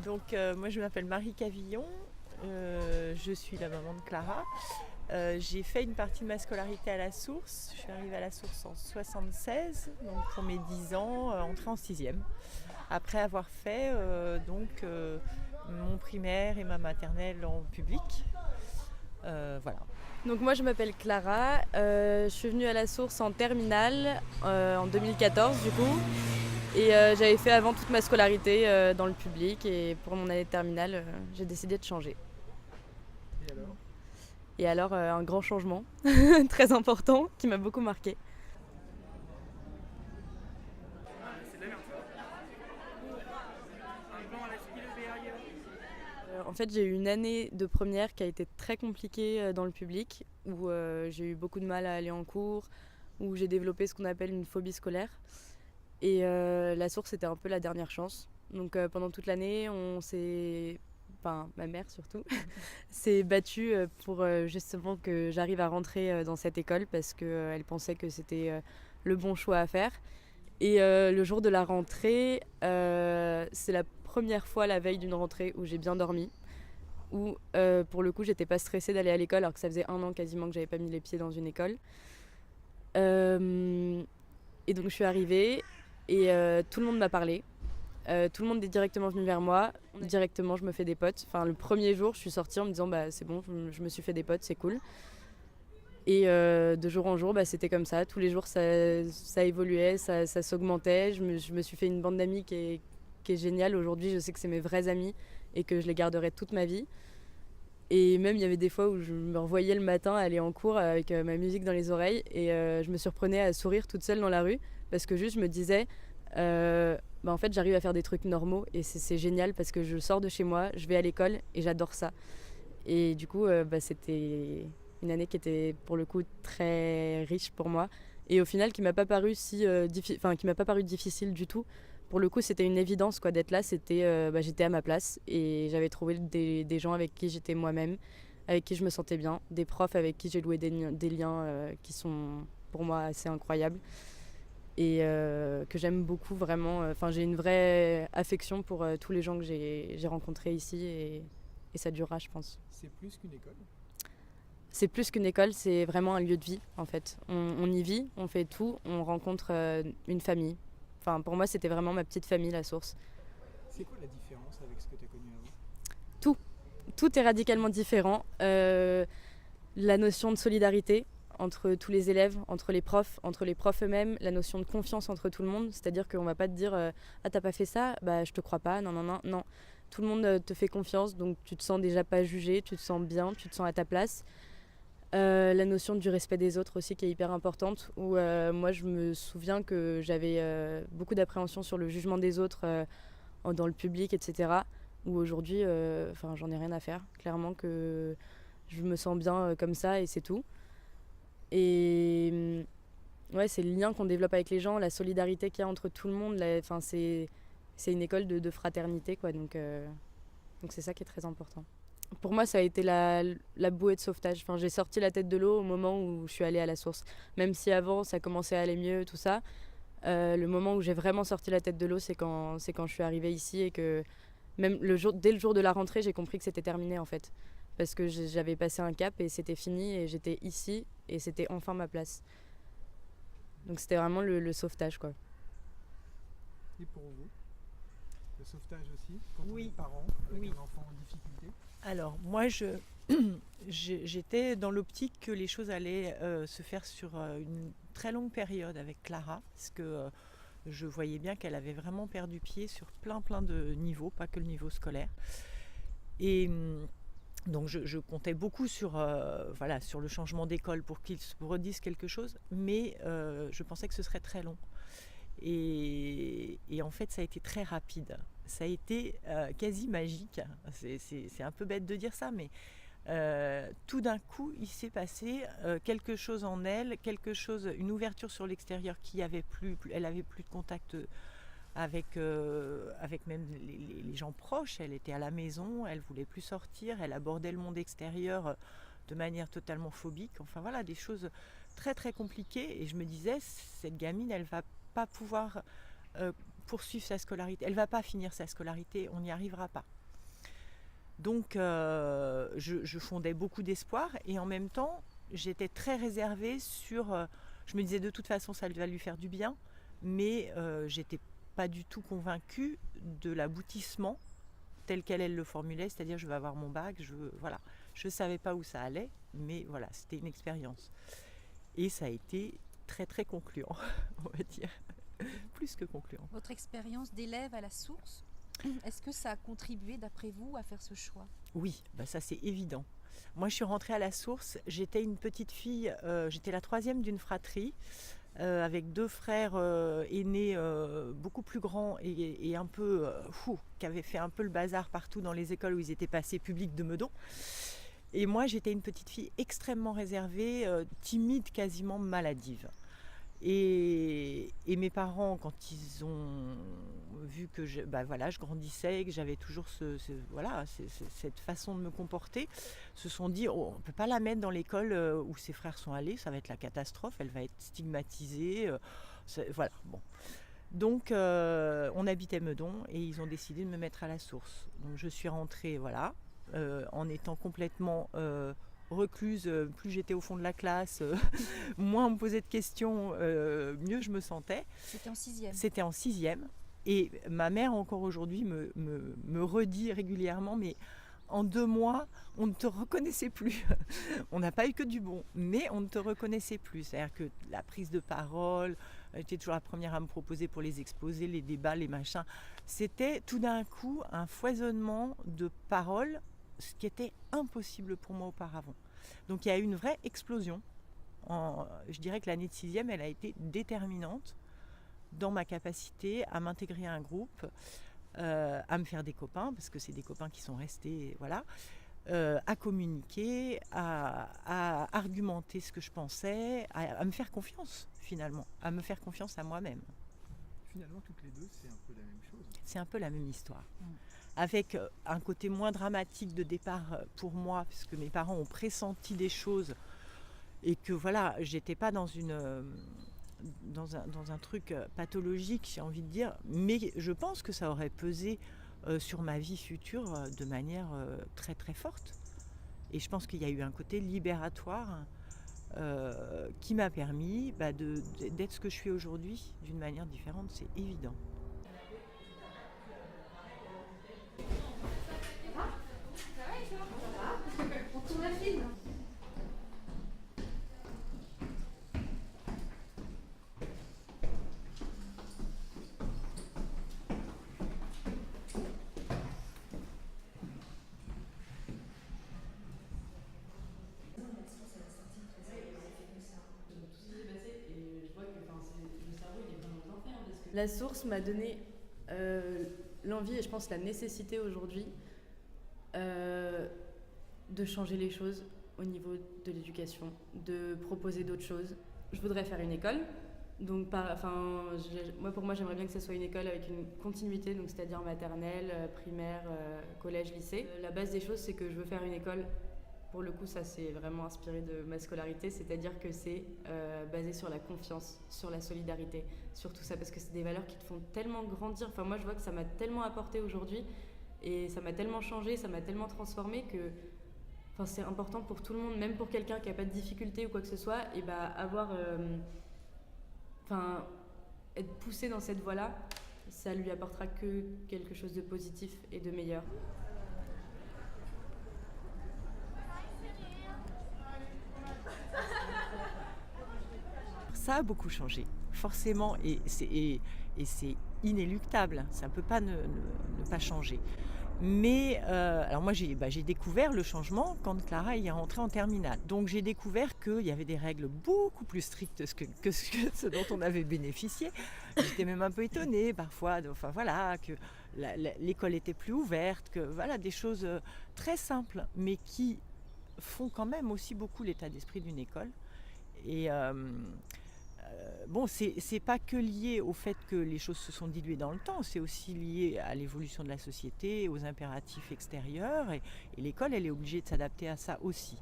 Donc moi je m'appelle Marie Cavillon, je suis la maman de Clara. J'ai fait une partie de ma scolarité à la Source. Je suis arrivée à la Source en 76, donc pour mes 10 ans, entrée en sixième. Après avoir fait mon primaire et ma maternelle en public. Voilà. Donc moi je m'appelle Clara, je suis venue à la Source en terminale en 2014 du coup. Et j'avais fait avant toute ma scolarité dans le public et pour mon année de terminale j'ai décidé de changer. Et alors un grand changement très important qui m'a beaucoup marqué. En fait, j'ai eu une année de première qui a été très compliquée dans le public, où j'ai eu beaucoup de mal à aller en cours, où j'ai développé ce qu'on appelle une phobie scolaire. Et la Source, c'était un peu la dernière chance. Donc pendant toute l'année, enfin ma mère surtout, s'est battue pour justement que j'arrive à rentrer dans cette école parce qu'elle pensait que c'était le bon choix à faire. Et le jour de la rentrée, c'est la première fois la veille d'une rentrée où j'ai bien dormi, où pour le coup j'étais pas stressée d'aller à l'école alors que ça faisait 1 an quasiment que j'avais pas mis les pieds dans une école. Et donc je suis arrivée et tout le monde m'a parlé. Tout le monde est directement venu vers moi. Directement, je me fais des potes. Enfin, le premier jour, je suis sortie en me disant bah c'est bon, je me suis fait des potes, c'est cool. Et de jour en jour, bah, c'était comme ça. Tous les jours, ça évoluait, ça s'augmentait. Je me suis fait une bande d'amis qui est géniale. Aujourd'hui, je sais que c'est mes vrais amis et que je les garderai toute ma vie. Et même, il y avait des fois où je me revoyais le matin aller en cours avec ma musique dans les oreilles et je me surprenais à sourire toute seule dans la rue parce que juste, je me disais, bah, en fait, j'arrive à faire des trucs normaux et c'est génial parce que je sors de chez moi, je vais à l'école et j'adore ça. Et du coup, bah, c'était une année qui était pour le coup très riche pour moi et au final qui m'a pas paru qui m'a pas paru difficile du tout. Pour le coup, c'était une évidence quoi d'être là. Bah, j'étais à ma place et j'avais trouvé des gens avec qui j'étais moi-même, avec qui je me sentais bien, des profs avec qui j'ai loué des liens qui sont pour moi assez incroyables et que j'aime beaucoup vraiment. Enfin, j'ai une vraie affection pour tous les gens que j'ai rencontrés ici et ça durera, je pense. C'est plus qu'une école. C'est plus qu'une école, c'est vraiment un lieu de vie en fait. On y vit, on fait tout, on rencontre une famille. Enfin, pour moi, c'était vraiment ma petite famille, la Source. C'est quoi la différence avec ce que tu as connu avant? Tout, tout est radicalement différent. La notion de solidarité entre tous les élèves, entre les profs eux-mêmes, la notion de confiance entre tout le monde, c'est-à-dire qu'on va pas te dire ah t'as pas fait ça, bah je te crois pas, non. Tout le monde te fait confiance, donc tu te sens déjà pas jugé, tu te sens bien, tu te sens à ta place. La notion du respect des autres aussi qui est hyper importante, où moi je me souviens que j'avais beaucoup d'appréhension sur le jugement des autres dans le public, etc. Où aujourd'hui, j'en ai rien à faire. Clairement que je me sens bien comme ça et c'est tout. Et ouais, c'est le lien qu'on développe avec les gens, la solidarité qu'il y a entre tout le monde. C'est une école de fraternité, quoi. Donc c'est ça qui est très important. Pour moi, ça a été la bouée de sauvetage. Enfin, j'ai sorti la tête de l'eau au moment où je suis allée à la Source. Même si avant, ça commençait à aller mieux, tout ça. Le moment où j'ai vraiment sorti la tête de l'eau, c'est quand je suis arrivée ici et que même dès le jour de la rentrée, j'ai compris que c'était terminé en fait. Parce que j'avais passé un cap et c'était fini et j'étais ici et c'était enfin ma place. Donc c'était vraiment le sauvetage quoi. Et pour vous, le sauvetage aussi, quand on Oui. est parent avec Oui. un enfant en difficulté? Alors moi j'étais dans l'optique que les choses allaient se faire sur une très longue période avec Clara, parce que je voyais bien qu'elle avait vraiment perdu pied sur plein de niveaux, pas que le niveau scolaire. Et donc je comptais beaucoup sur le changement d'école pour qu'il se redise quelque chose, mais je pensais que ce serait très long. Et en fait, ça a été très rapide. Ça a été quasi magique. C'est un peu bête de dire ça, mais tout d'un coup, il s'est passé quelque chose en elle, une ouverture sur l'extérieur elle avait plus de contact avec même les gens proches. Elle était à la maison, elle voulait plus sortir, elle abordait le monde extérieur de manière totalement phobique. Enfin voilà, des choses très très compliquées. Et je me disais, cette gamine, elle va pas pouvoir poursuivre sa scolarité. Elle ne va pas finir sa scolarité, on n'y arrivera pas. Donc je fondais beaucoup d'espoir et en même temps, j'étais très réservée sur... je me disais de toute façon ça va lui faire du bien, mais j'étais pas du tout convaincue de l'aboutissement tel qu'elle le formulait, c'est-à-dire je vais avoir mon bac, voilà. Je savais pas où ça allait, mais voilà, c'était une expérience. Et ça a été très très concluant, on va dire. Plus que concluant. Votre expérience d'élève à la source, est-ce que ça a contribué d'après vous à faire ce choix ? Oui, ça c'est évident. Moi je suis rentrée à la source, j'étais une petite fille, j'étais la troisième d'une fratrie, avec deux frères aînés beaucoup plus grands et un peu qui avaient fait un peu le bazar partout dans les écoles où ils étaient passés publics de Meudon. Et moi j'étais une petite fille extrêmement réservée, timide, quasiment maladive. Et mes parents, quand ils ont vu que je grandissais, que j'avais toujours cette façon de me comporter, se sont dit on ne peut pas la mettre dans l'école où ses frères sont allés, ça va être la catastrophe, elle va être stigmatisée. Voilà, bon. Donc on habitait Meudon et ils ont décidé de me mettre à la source. Donc je suis rentrée en étant complètement... recluse, plus j'étais au fond de la classe, moins on me posait de questions, mieux je me sentais. C'était en 6e. C'était en 6e. Et ma mère, encore aujourd'hui, me redit régulièrement, mais en 2 mois, on ne te reconnaissait plus. On n'a pas eu que du bon, mais on ne te reconnaissait plus. C'est-à-dire que la prise de parole, j'étais toujours la première à me proposer pour les exposés, les débats, les machins. C'était tout d'un coup un foisonnement de paroles, ce qui était impossible pour moi auparavant. Donc il y a eu une vraie explosion. Je dirais que l'année de 6e, elle a été déterminante dans ma capacité à m'intégrer à un groupe, à me faire des copains, parce que c'est des copains qui sont restés, voilà, à communiquer, à argumenter ce que je pensais, à me faire confiance finalement, à me faire confiance à moi-même. Finalement, toutes les deux, c'est un peu la même chose. C'est un peu la même histoire. Avec un côté moins dramatique de départ pour moi, puisque mes parents ont pressenti des choses et que voilà, j'étais pas dans un truc pathologique, j'ai envie de dire, mais je pense que ça aurait pesé sur ma vie future de manière très très forte. Et je pense qu'il y a eu un côté libératoire qui m'a permis d'être ce que je suis aujourd'hui d'une manière différente, c'est évident. La source m'a donné l'envie et je pense la nécessité aujourd'hui de changer les choses au niveau de l'éducation, de proposer d'autres choses. Je voudrais faire une école, donc pour moi j'aimerais bien que ce soit une école avec une continuité, donc c'est-à-dire maternelle, primaire, collège, lycée. La base des choses, c'est que je veux faire une école. Pour le coup, ça c'est vraiment inspiré de ma scolarité, c'est-à-dire que c'est basé sur la confiance, sur la solidarité, sur tout ça, parce que c'est des valeurs qui te font tellement grandir. Enfin, moi, je vois que ça m'a tellement apporté aujourd'hui et ça m'a tellement changé, ça m'a tellement transformé que c'est important pour tout le monde, même pour quelqu'un qui n'a pas de difficulté ou quoi que ce soit, et être poussé dans cette voie-là, ça lui apportera que quelque chose de positif et de meilleur. Ça a beaucoup changé, forcément, et c'est inéluctable, ça ne peut pas ne pas changer. Mais alors moi j'ai découvert le changement quand Clara est rentrée en terminale. Donc j'ai découvert qu'il y avait des règles beaucoup plus strictes que ce dont on avait bénéficié. J'étais même un peu étonnée parfois, que l'école était plus ouverte, que voilà, des choses très simples, mais qui font quand même aussi beaucoup l'état d'esprit d'une école. Et c'est pas que lié au fait que les choses se sont diluées dans le temps, c'est aussi lié à l'évolution de la société, aux impératifs extérieurs, et l'école, elle est obligée de s'adapter à ça aussi.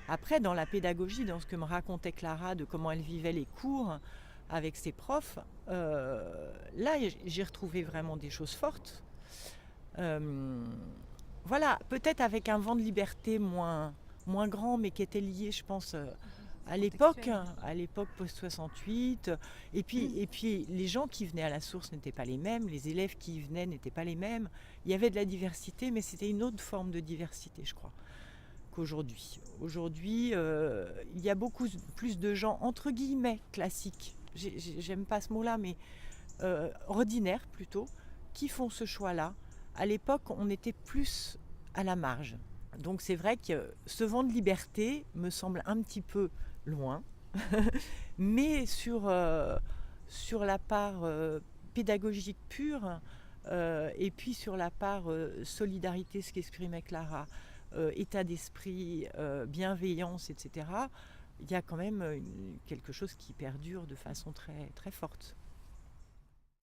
Après, dans la pédagogie, dans ce que me racontait Clara, de comment elle vivait les cours, avec ses profs, là j'ai retrouvé vraiment des choses fortes. Voilà, peut-être avec un vent de liberté moins grand, mais qui était lié, je pense, à l'époque post-68. Et puis les gens qui venaient à la source n'étaient pas les mêmes, les élèves qui y venaient n'étaient pas les mêmes. Il y avait de la diversité, mais c'était une autre forme de diversité, je crois, qu'aujourd'hui. Aujourd'hui, il y a beaucoup plus de gens, entre guillemets, classiques. J'aime pas ce mot-là, mais ordinaires plutôt, qui font ce choix-là. À l'époque, on était plus à la marge. Donc c'est vrai que ce vent de liberté me semble un petit peu loin, mais sur la part pédagogique pure, et puis sur la part solidarité, ce qu'exprimait Clara, état d'esprit, bienveillance, etc., il y a quand même quelque chose qui perdure de façon très, très forte.